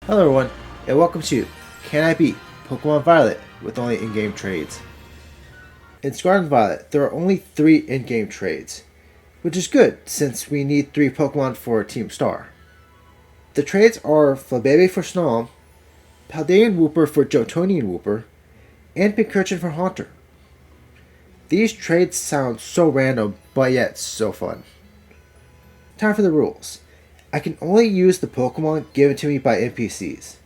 Hello everyone, and welcome to Can I Beat Pokemon Violet with only in-game trades. In Scarlet Violet, there are only 3 in-game trades, which is good since we need 3 Pokemon for Team Star. The trades are Flabebe for Snom, Paldean Wooper for Johtonian Wooper, and Pincurchin for Haunter. These trades sound so random, but yet so fun. Time for the rules. I can only use the Pokemon given to me by NPCs.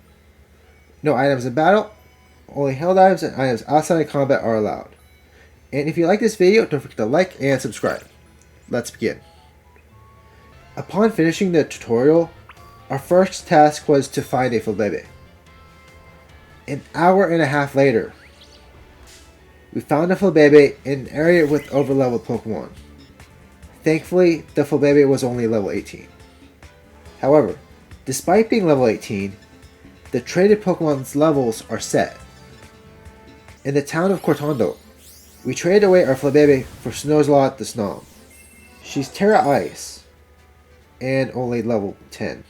No items in battle, only held items and items outside of combat are allowed. And if you like this video, don't forget to like and subscribe. Let's begin. Upon finishing the tutorial, our first task was to find a Flabebe. An hour and a half later, we found a Flabebe in an area with overleveled Pokemon. Thankfully, the Flabebe was only level 18. However, despite being level 18, the traded Pokemon's levels are set. In the town of Cortondo, we traded away our Flabebe for Snozelot the Snom. She's Terra Ice, and only level 10.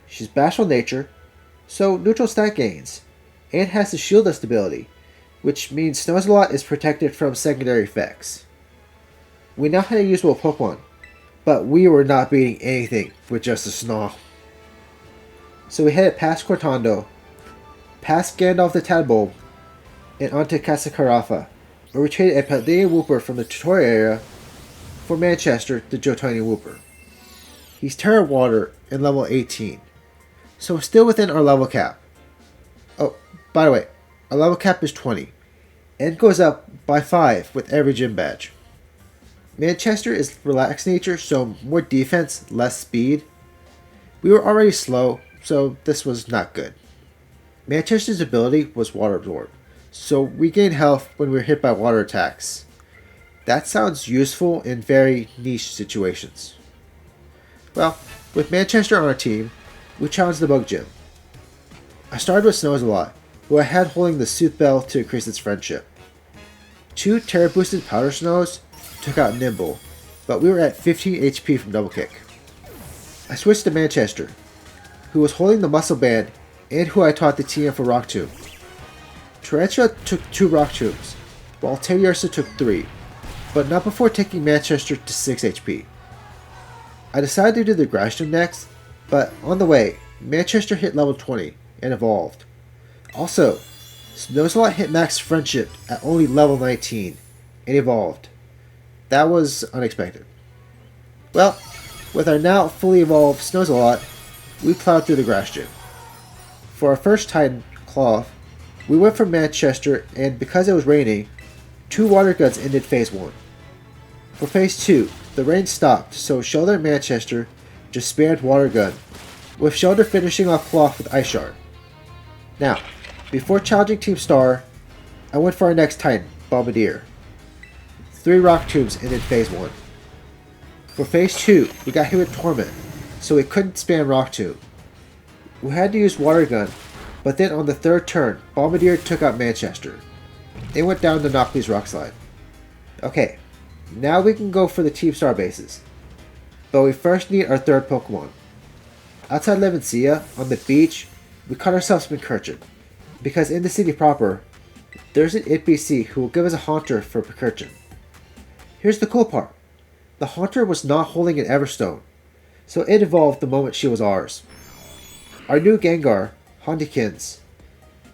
She's Bashful Nature, so neutral stat gains, and has the Shield Dust ability, which means Snozelot is protected from secondary effects. We now had a usable Pokemon, but we were not beating anything with just a Snom. So we headed past Cortondo, past Gandalf the Tadpole, and onto Casacarafa, where we traded a Paldean Wooper from the tutorial area for Manchester the Johtonian Wooper. He's Terra Water and level 18, so we're still within our level cap. Oh, by the way, our level cap is 20, and goes up by 5 with every gym badge. Manchester is relaxed nature, so more defense, less speed. We were already slow, so this was not good. Manchester's ability was Water Absorb, so we gained health when we were hit by water attacks. That sounds useful in very niche situations. Well, with Manchester on our team, we challenged the Bug Gym. I started with Snozelot, who I had holding the Sooth Bell to increase its friendship. 2 Terra boosted Powder Snows took out Nimble, but we were at 15 HP from Double Kick. I switched to Manchester, who was holding the Muscle Band and who I taught the TM for Rock Tomb. Tarantula took 2 Rock Tombs, while Teddiursa took 3, but not before taking Manchester to 6 HP. I decided to do the Grass Gym next, but on the way, Manchester hit level 20 and evolved. Also, Snozelot hit max friendship at only level 19 and evolved. That was unexpected. Well, with our now fully evolved Snozelot, we plowed through the Grass Gym. For our first Titan, Cloth, we went for Manchester, and because it was raining, 2 Water Guns ended Phase 1. For Phase 2, the rain stopped, so Shelter and Manchester just spammed Water Gun, with Shelter finishing off Cloth with Ice Shard. Now, before challenging Team Star, I went for our next Titan, Bombardier. 3 Rock Tombs ended Phase 1. For Phase 2, we got hit with Torment, so we couldn't spam Rock Tomb. We had to use Water Gun, but then on the 3rd turn, Bombardier took out Manchester. They went down to Noctis Rock Slide. Okay, now we can go for the Team Star bases. But we first need our 3rd Pokemon. Outside Levencia, on the beach, we caught ourselves Pincurchin, because in the city proper, there's an NPC who will give us a Haunter for Pincurchin. Here's the cool part. The Haunter was not holding an Everstone, so it evolved the moment she was ours. Our new Gengar, Hondikins,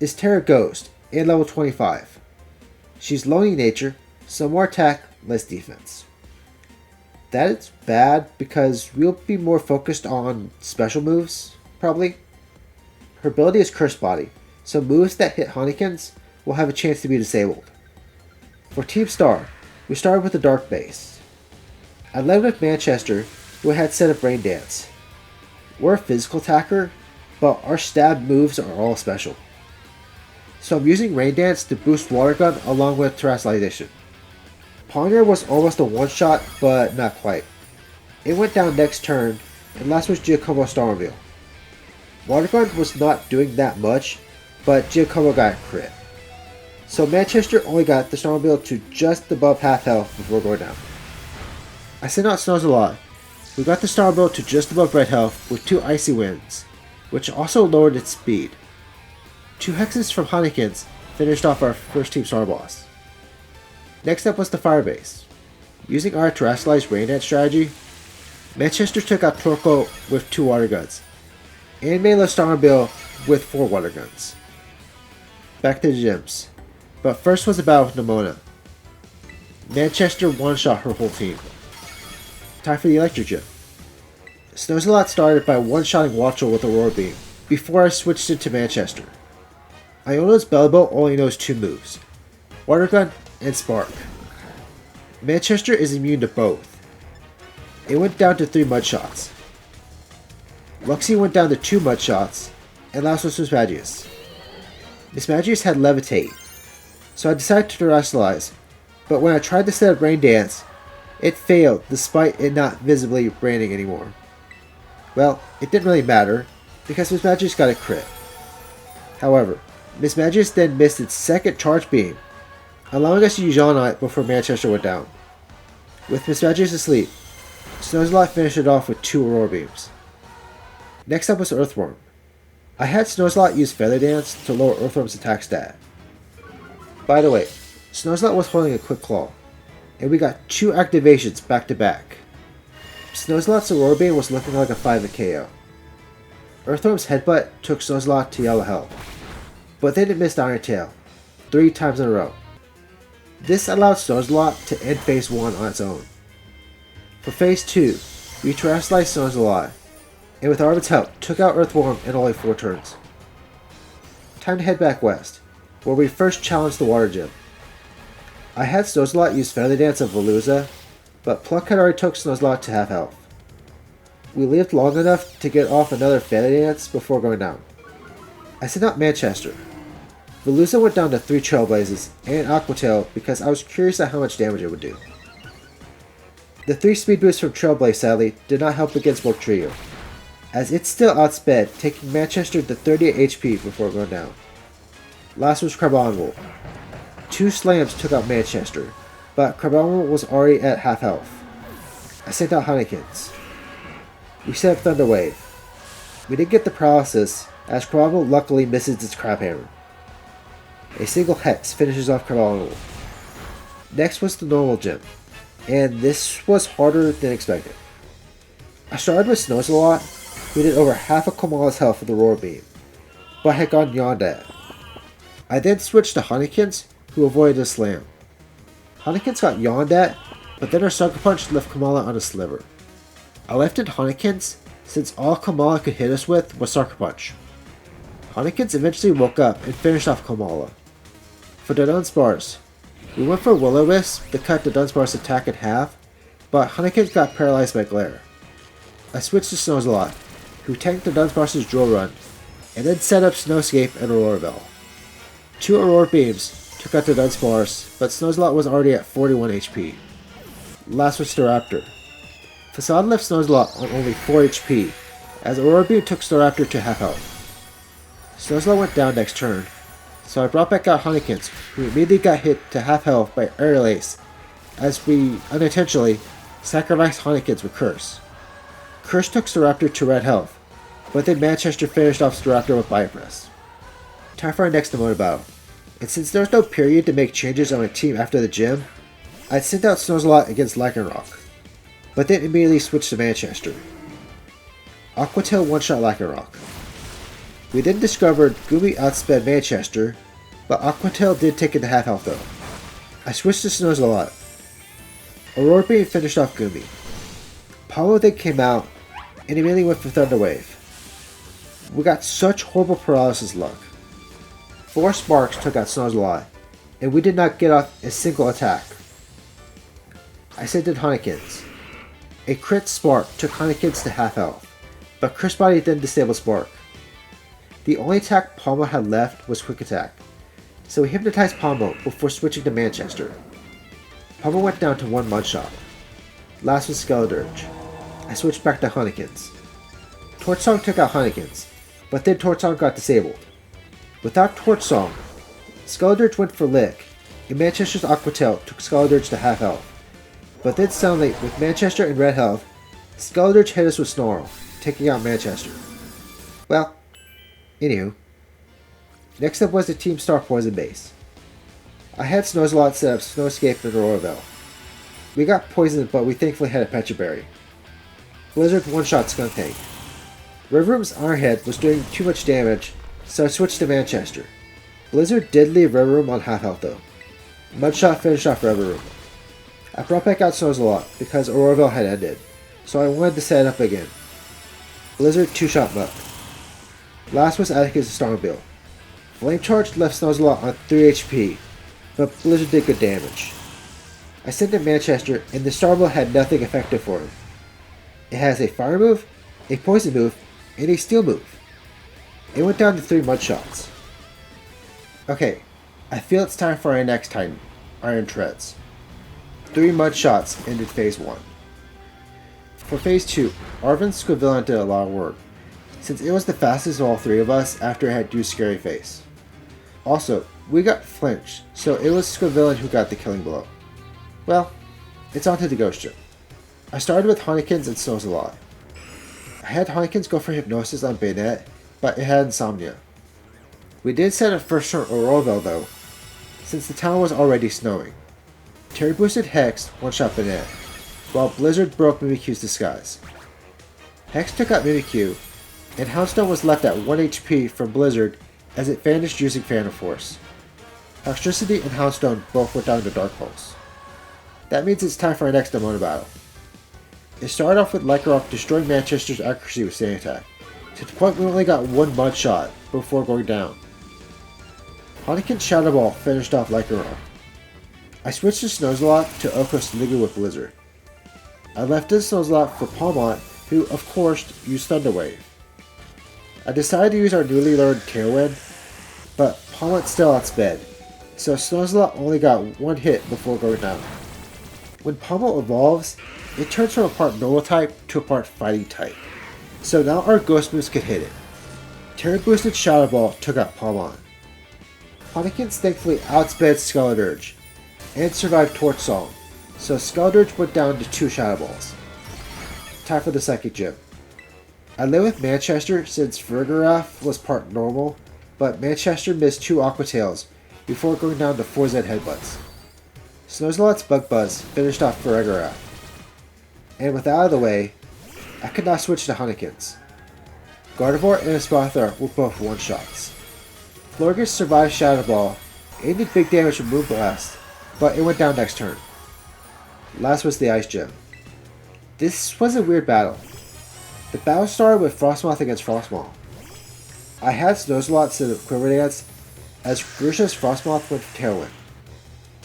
is Terra Ghost and level 25. She's Lonely Nature, so more attack, less defense. That is bad because we'll be more focused on special moves, probably. Her ability is Curse Body, so moves that hit Hondikins will have a chance to be disabled. For Team Star, we started with the Dark base. I led with Manchester, who had set up Rain Dance. We're a physical attacker, but our stab moves are all special. So I'm using Rain Dance to boost Water Gun along with Terrestrialization. Ponder was almost a one-shot, but not quite. It went down next turn, and last was Giacomo Starmobile. Water Gun was not doing that much, but Giacomo got a crit. So Manchester only got the Starmobile to just above half health before going down. I sent out Snozelot, who got the Starmobile to just above red health with 2 Icy Winds, which also lowered its speed. 2 hexes from Hanekins finished off our first Team Star boss. Next up was the Fire Base. Using our terrestrialized rain dance strategy, Manchester took out Torko with 2 water guns, and Mela Starmobile with 4 water guns. Back to the gyms, but first was a battle with Nimona. Manchester one-shot her whole team. Time for the Electric Gym. Snowzalot started by one-shotting Watchel with Aurora Beam, before I switched it to Manchester. Iona's Bellbow only knows 2 moves, Water Gun and Spark. Manchester is immune to both. It went down to 3 mud shots. Luxie went down to 2 mud shots, and last was Miss Magius. Miss Magius had Levitate, so I decided to terrestrialize, but when I tried to set up Rain Dance, it failed despite it not visibly raining anymore. Well, it didn't really matter, because Miss Magius got a crit. However, Miss Magius then missed its second charge beam, allowing us to use Yawn on it before Manchester went down. With Miss Magius asleep, Snowzalot finished it off with 2 Aurora Beams. Next up was Earthworm. I had Snowzalot use Feather Dance to lower Earthworm's attack stat. By the way, Snowzalot was holding a Quick Claw, and we got 2 activations back to back. Snowzalot's Aurora Beam was looking like a 5 KO. Earthworm's Headbutt took Snowzalot to yellow health, but then it missed Iron Tail 3 times in a row. This allowed Snowzalot to end phase 1 on its own. For phase 2, we terrestrialized Snowzalot, and with Arvid's help, took out Earthworm in only 4 turns. Time to head back west, where we first challenged the Water Gym. I had Snowzalot use Feather Dance of Veluza, but Pluck had already took Snowzalot to half health. We lived long enough to get off another Feather Dance before going down. I sent out Manchester. Veluza went down to 3 Trailblazes and Aquatail because I was curious at how much damage it would do. The 3 speed boosts from Trailblaze sadly did not help against Voltrio, as it still outsped, taking Manchester to 38 HP before going down. Last was Carbonval. 2 slams took out Manchester, but Carbonval was already at half health. I sent out Hanekins. We set up Thunder Wave. We did get the paralysis, as Carbonval luckily misses its Crab Hammer. A single Hex finishes off Carbonval. Next was the normal gym, and this was harder than expected. I started with Snowzalot, who did over half of Kamala's health with the Roar Beam, but had gone beyond that. I then switched to Hanekins, who avoided a slam. Hanekins got yawned at, but then her Sucker Punch left Kamala on a sliver. I left in Hanekins, since all Kamala could hit us with was Sucker Punch. Hanekins eventually woke up and finished off Kamala. For the Dunsparce, we went for Will-O-Wisp to cut the Dunsparce's attack in half, but Hanekins got paralyzed by Glare. I switched to Snowzalot, who tanked the Dunsparce's Drill Run, and then set up Snowscape and Aurora Bell. 2 Aurora Beams took out the Dunsparce, but Snowzalot was already at 41 HP. Last was Staraptor. Facade left Snowzalot on only 4 HP, as Aurora Beam took Staraptor to half health. Snowzalot went down next turn, so I brought back out Hanekins, who immediately got hit to half health by Aerial Ace, as we unintentionally sacrificed Hanekins with Curse. Curse took Staraptor to red health, but then Manchester finished off Staraptor with Biopress. Time for our next Nimona battle, and since there was no period to make changes on my team after the gym, I sent out Snowzalot against Lycanroc, but then immediately switched to Manchester. Aquatail one-shot Lycanroc. We then discovered Goomy outsped Manchester, but Aquatail did take it to half health though. I switched to Snowzalot. Aurora Beam finished off Goomy. Paulo then came out and immediately went for Thunder Wave. We got such horrible paralysis luck. 4 Sparks took out Snowzalot, and we did not get off a single attack. I sent in Hanekins. A crit Spark took Hanekins to half health, but Chris Body then disabled Spark. The only attack Palmo had left was Quick Attack, so we hypnotized Palmo before switching to Manchester. Palmo went down to 1 mud shot. Last was Skeledirge. I switched back to Hanekins. Torch Song took out Hanekins, but then Torch Song got disabled. Without Torch Song, Skeledirge went for Lick, and Manchester's Aquatail took Skeledirge to half health. But then suddenly, with Manchester in red health, Skeledirge hit us with Snarl, taking out Manchester. Well, Anywho, next up was the Team Star Poison base. I had Snowslot set up Snow Escape in Auroville. We got poisoned, but we thankfully had a Petra Berry. Blizzard one-shot Skunk Tank. River Room's Ironhead was doing too much damage, so I switched to Manchester. Blizzard did leave River Room on half health though. Mudshot finished off River Room. I brought back out Snowslot because Auroville had ended, so I wanted to set it up again. Blizzard two-shot Muck. Last was Atticus' Starmobile. Flame Charge left Snowslot on 3 HP, but Blizzard did good damage. I sent to Manchester, and the Starmobile had nothing effective for him. It has a Fire move, a Poison move, and a Steel move. It went down to 3 Mudshots. Okay, I feel it's time for our next Titan, Iron Treads. 3 Mudshots ended Phase 1. For Phase 2, Arvin Squivillon did a lot of work, since it was the fastest of all 3 of us after it had used Scary Face. Also, we got flinched, so it was Squivillon who got the killing blow. Well, it's on to the Ghost Gym. I started with Honekins and Snowslot. I had Honekins go for Hypnosis on Bayonet, but it had Insomnia. We did set up first turn Auroville though, since the town was already snowing. Terry boosted Hex, one-shot Bayonet, while Blizzard broke Mimikyu's disguise. Hex took out Mimikyu, and Houndstone was left at 1 HP from Blizzard as it vanished using Phantom Force. Toxtricity and Houndstone both went down to Dark Pulse. That means it's time for our next Demona battle. It started off with Lycanroc destroying Manchester's accuracy with Sand Attack, to the point we only got 1 Mud shot before going down. Honekin's Shadow Ball finished off Lycanroc. I switched to Snowslot to Okos Liga with Blizzard. I left in Snowslot for Palmont, who of course used Thunder Wave. I decided to use our newly learned Tailwind, but Palmont still outsped, so Snowslot only got 1 hit before going down. When Pommel evolves, it turns from a part normal type to a part fighting type, so now our ghost moves could hit it. Terra boosted Shadow Ball took out Palmon. Honekins thankfully outsped Skeleturge, and survived Torch Song, so Skeleturge went down to 2 Shadow Balls. Time for the second gym. I led with Manchester since Farigiraf was part normal, but Manchester missed 2 Aqua Tails before going down to 4 Z Headbutts. Snowslot's Bug Buzz finished off Farigiraf. And with that out of the way, I could now switch to Honekins. Gardevoir and Espathar were both one-shots. Florges survived Shadow Ball and did big damage with Moonblast, but it went down next turn. Last was the Ice Gym. This was a weird battle. The battle started with Frostmoth against Frostmoth. I had Snowslot set up Quiver Dance as Grusha's Frostmoth went for Tailwind.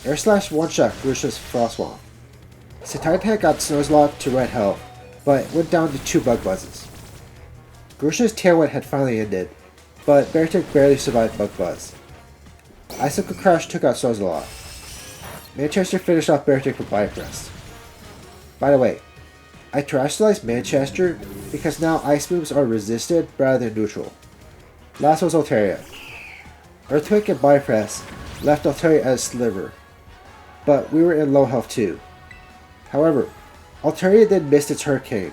Air Slash one-shot Grusha's Frostmoth. Satitan got Snowslot to red health, but it went down to 2 Bug Buzzes. Grusha's Tailwind had finally ended, but Beartick barely survived Bug Buzz. Icicle Crash took out Snowslot. Manchester finished off Beartick with Biopress. By the way, I terrestrialized Manchester because now ice moves are resisted rather than neutral. Last was Altaria. Earthquake and Biopress left Altaria as Sliver, but we were in low health too. However, Altaria then missed its Hurricane,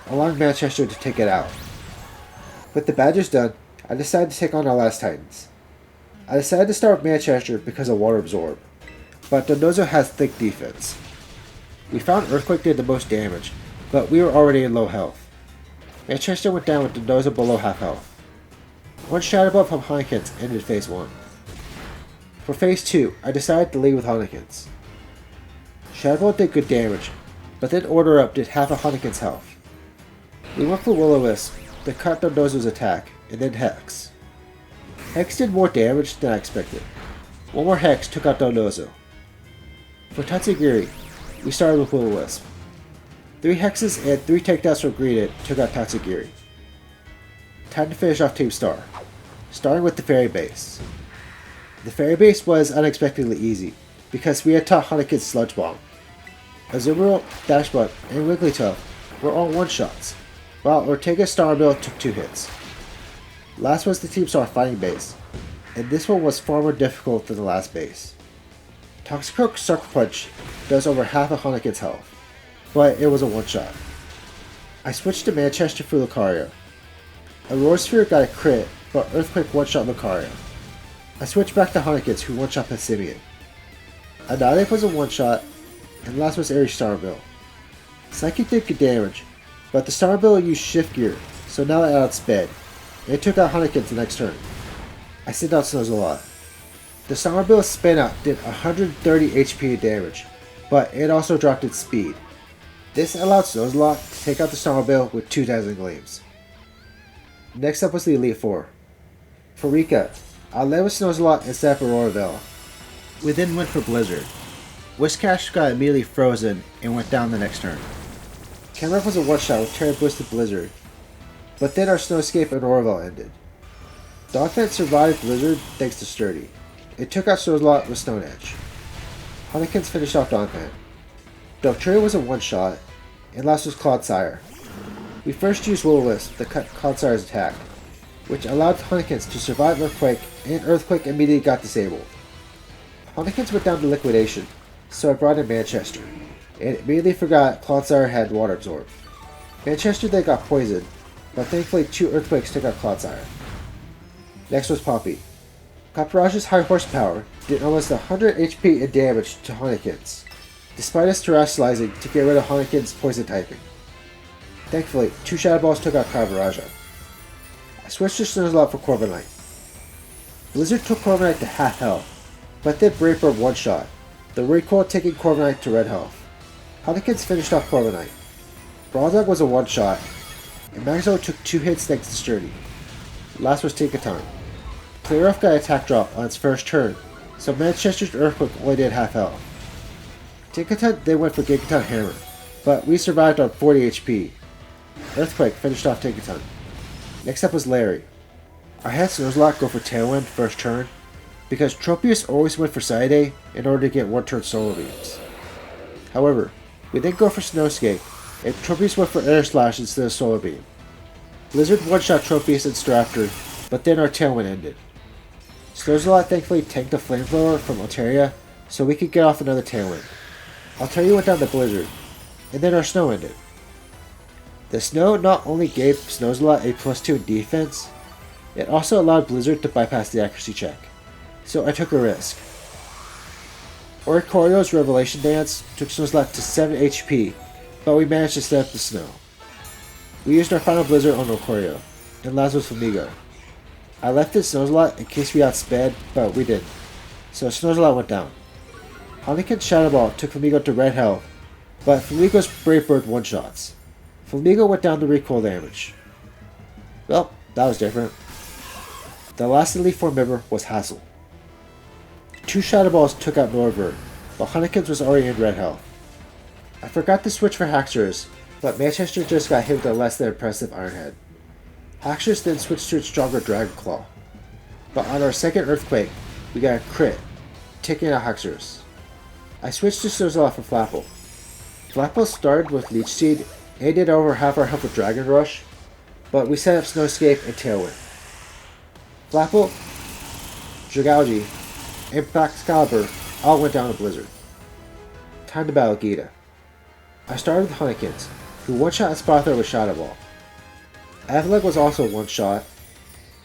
allowing Manchester to take it out. With the Badgers done, I decided to take on our last Titans. I decided to start with Manchester because of Water Absorb, but Dondozo has thick defense. We found Earthquake did the most damage, but we were already in low health. Manchester went down with Dondozo below half health. 1 Shadow Ball from Honekins ended Phase 1. For Phase 2, I decided to lead with Honekins. Shadow Ball did good damage, but then Order Up did half of Honekins' health. We went for Will-O-Wisp to cut Dondozo's attack, and then Hex. Hex did more damage than I expected. 1 more Hex took out Dondozo. For Tatsugiri, we started with Will-O-Wisp. 3 Hexes and 3 takedowns from Greedent took out Tatsugiri. Time to finish off Team Star, starting with the Fairy Base. The Fairy Base was unexpectedly easy, because we had taught Honekins Sludge Bomb. Azumarill, Dashbug, and Wigglytuff were all one-shots, while Ortega's Starmobile took 2 hits. Last was the Team Star Fighting Base, and this one was far more difficult than the last base. Toxicroak Sucker Punch does over half of Honekins' health, but it was a one-shot. I switched to Manchester for Lucario. Aurora Sphere got a crit, but Earthquake one-shot Lucario. I switched back to Honekins, who one-shot Passimian. Anade was a one-shot, and last was Aries Starmobile. Psychic did good damage, but the Starmobile used Shift Gear, so now it outsped, and it took out Honekins the next turn. I sent out Snozzalot. The Starmobile's spin out did 130 HP of damage, but it also dropped its speed. This allowed Snozzalot to take out the Starmobile with 2 Dazzling Gleams. Next up was the Elite Four. For Rika, I led with Snozzalot instead of Aurora Veil. We then went for Blizzard. Whiscash got immediately frozen and went down the next turn. Camerupt was a one-shot with Terra Boosted Blizzard, but then our Snowscape and Aurora Veil ended. Donphan survived Blizzard thanks to Sturdy. It took out Snozzalot with Stone Edge. Honekins finished off Donphan. Dugtrio was a one-shot, and last was Clodsire. We first used Will-O-Wisp to cut Clodsire's attack, which allowed Honekins to survive Earthquake, and Earthquake immediately got disabled. Honekins went down to Liquidation, so I brought in Manchester, and immediately forgot Clodsire had Water Absorb. Manchester then got poisoned, but thankfully 2 Earthquakes took out Clodsire. Next was Poppy. Copperaj's high horsepower did almost 100 HP in damage to Honekins, despite us terrestrializing to get rid of Honekins' poison typing. Thankfully, 2 Shadow Balls took out Cabbaraja. I switched to Snozzalot for Corviknight. Blizzard took Corviknight to half health, but then Brave Bird one-shot, the recoil taking Corviknight to red health. Honekins finished off Corviknight. Brawldog was a one-shot, and Magzo took 2 hits thanks to Sturdy. Last was Tinkaton. Clearuff got attack drop on its first turn, so Manchester's Earthquake only did half health. Tinkaton then went for Gigaton Hammer, but we survived on 40 HP. Earthquake finished off Tinkaton. Next up was Larry. I had Snozzalot go for Tailwind first turn, because Tropius always went for Psyday in order to get 1-turn Solar Beams. However, we then go for Snowscape, and Tropius went for Air Slash instead of Solar Beam. Blizzard one-shot Tropius and Staraptor, but then our Tailwind ended. Snozzalot thankfully tanked the Flamethrower from Altaria, so we could get off another Tailwind. Altaria went down to Blizzard, and then our Snow ended. The Snow not only gave Snozzalot a +2 in defense, it also allowed Blizzard to bypass the accuracy check, so I took a risk. Oricorio's Revelation Dance took Snozzalot to 7 HP, but we managed to set up the Snow. We used our final Blizzard on Oricorio, and last was Flamigo. I left it Snozzalot in case we outsped, but we didn't, so Snozzalot went down. Honekins Shadow Ball took Flamigo to red health, but Flamigo's Brave Bird one-shots. Flamigo went down to recoil damage. Well, that was different. The last Elite Four member was Hassel. 2 Shadow Balls took out Noivern, but Honekins was already in red health. I forgot to switch for Haxorus, but Manchester just got hit with a less than impressive Iron Head. Haxorus then switched to its stronger Dragon Claw, but on our second Earthquake, we got a crit, taking out Haxorus. I switched to Snozzalot for Flapple. Flapple started with Leech Seed and did over half our health with Dragon Rush, but we set up Snowscape and Tailwind. Flapple, Dragalge, and Black Excalibur all went down to Blizzard. Time to battle Gita. I started with Honekins, who one-shot Esparther with Shadow Ball. Avalag was also one-shot.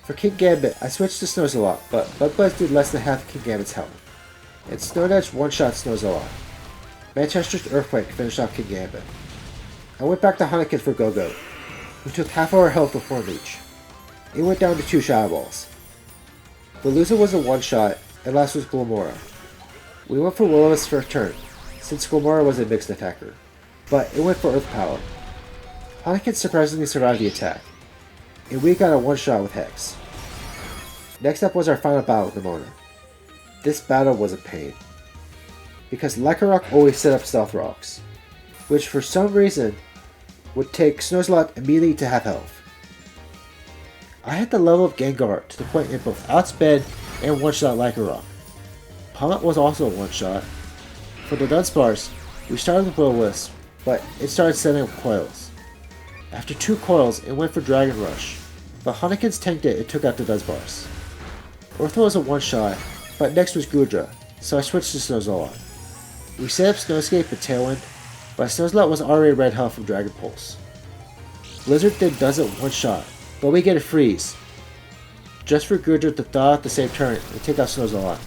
For King Gambit, I switched to Snozzalot, but Bug Buzz did less than half of King Gambit's health, and Stone Edge one-shot Snozzalot. Manchester's Earthquake finished off King Gambit. I went back to Honekins for Go-Go, who took half of our health before Leech. It went down to 2 Shadow Balls. Veluza was a one-shot, and last was Glomora. We went for Will-O-Wisp first turn, since Glomora was a mixed attacker, but it went for Earth Power. Honekins surprisingly survived the attack, and we got a one-shot with Hex. Next up was our final battle with Nemona. This battle was a pain, because Lycanroc always set up Stealth Rocks, which for some reason would take Snozzalot immediately to half health. I had the level of Gengar to the point it both outsped and one-shot Lycanroc. Palmet was also a one-shot. For the Dunsparce, we started with Will-O-Wisp, but it started setting up coils. After 2 coils, it went for Dragon Rush, but Honekins tanked it and took out the Dunsparce. Ortho was a one-shot, but next was Gudra, so I switched to Snozzalot. We set up Snowscape and Tailwind, but Snozzalot was already red health from Dragon Pulse. Blizzard then does it one-shot, but we get a freeze. just for Gudra to thaw at the same turn and take out Snozzalot.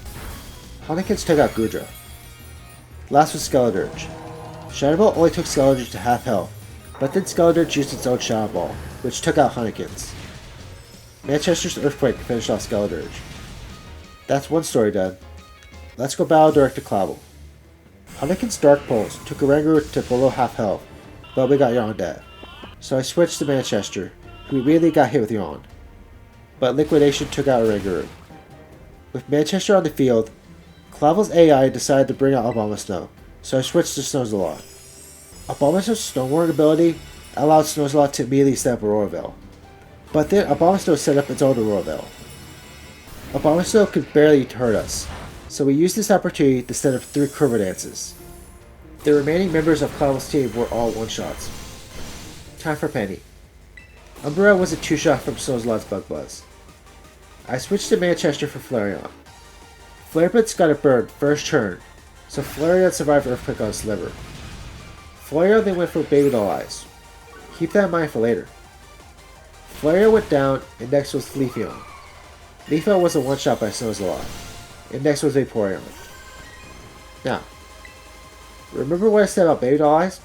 Honekins took out Gudra. Last was Skeledirge. Shadow Ball only took Skeledirge to half health, but then Skeledirge used its own Shadow Ball, which took out Honekins. Manchester's Earthquake finished off Skeledirge. That's one story done. Let's go battle direct to Clavel. Honekins' Dark Pulse took Oranguru to below half health, but we got Yawn dead. So I switched to Manchester, who immediately got hit with Yawn. But Liquidation took out Oranguru. With Manchester on the field, Clavel's AI decided to bring out Abomasnow, so I switched to Snozzalot. Abomasnow's Snowboarding ability allowed Snozzalot to immediately set up Aurora Veil. But then Abomasnow set up its own Aurora Veil. Abomasnow could barely hurt us, so we used this opportunity to set up 3 Quiver Dances. The remaining members of Clavel's team were all one-shots. Time for Penny. Umbra was a 2-shot from Snozzalot's Bug Buzz. I switched to Manchester for Flareon. Flareblitz got a bird first turn, so Flareon survived Earthquake on its liver. Flareon then went for Baby Doll Eyes. Keep that in mind for later. Flareon went down, and next was Leafeon. Leafeon was a one-shot by Snozzalot, and next was Vaporeon. Now, remember what I said about Baby Doll Eyes?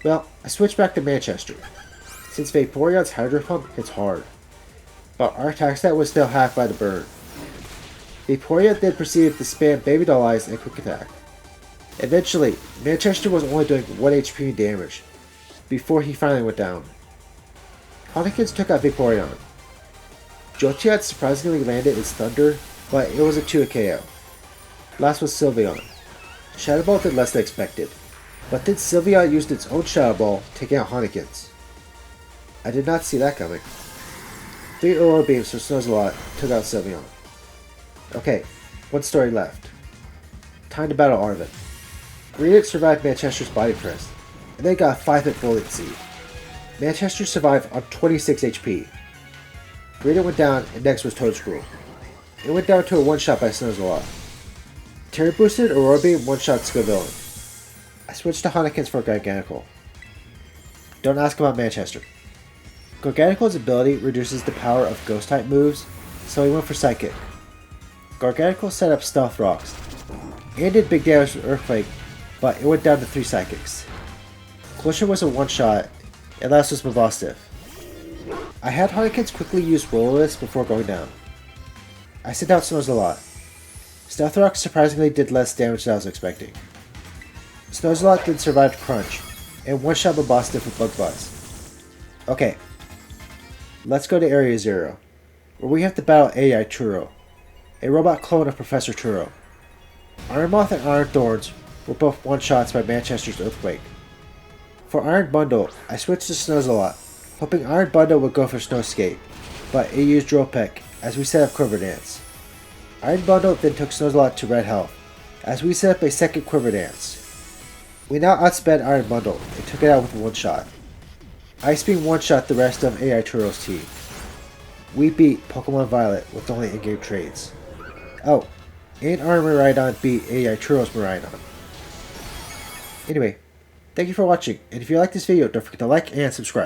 Well, I switched back to Manchester, since Vaporeon's Hydro Pump hits hard, but our attack stat was still half by the burn. Vaporeon then proceeded to spam Baby Doll Eyes and Quick Attack. Eventually, Manchester was only doing 1 HP damage, before he finally went down. Honekins took out Vaporeon. Jolteon surprisingly landed its Thunder, but it was a 2 KO. Last was Sylveon. Shadow Ball did less than expected, but then Sylveon used its own Shadow Ball, taking out Honekins. I did not see that coming. 3 Aurora Beams from Snozzalot took out Sylveon. Okay, one story left. Time to battle Arven. Greedent survived Manchester's Body Press, and then got a 5-hit Bullet Seed. Manchester survived on 26 HP. Greedent went down, and next was Toadscruel. It went down to a one-shot by Snozzalot. Terry boosted Aurora Beam one-shot Scovillain. I switched to Honekins for Garganacl. Don't ask about Manchester. Garganacl's ability reduces the power of Ghost-type moves, so he went for Psychic. Garganacl set up Stealth Rocks, and did big damage with Earthquake, but it went down to 3 Psychics. Closure was a one-shot, and last was Mavostif. I had Honekins quickly use Will-O-Wisp before going down. I sent out Snozzalot. Stealth Rock surprisingly did less damage than I was expecting. Snozzalot then survived Crunch, and one-shot Mavostif with Bug Buzz. Okay, let's go to Area 0, where we have to battle AI Turo, a robot clone of Professor Turo. Iron Moth and Iron Thorns were both one-shots by Manchester's Earthquake. For Iron Bundle, I switched to Snozzalot, hoping Iron Bundle would go for Snowscape, but it used Drill Peck as we set up Quiver Dance. Iron Bundle then took Snozzalot to red health, as we set up a second Quiver Dance. We now outsped Iron Bundle and took it out with one shot. Ice Beam one-shot the rest of AI Turo's team. We beat Pokemon Violet with only in-game trades. Oh, and Iron Miraidon beat AI Turo's Miraidon. Anyway, thank you for watching, and if you like this video, don't forget to like and subscribe.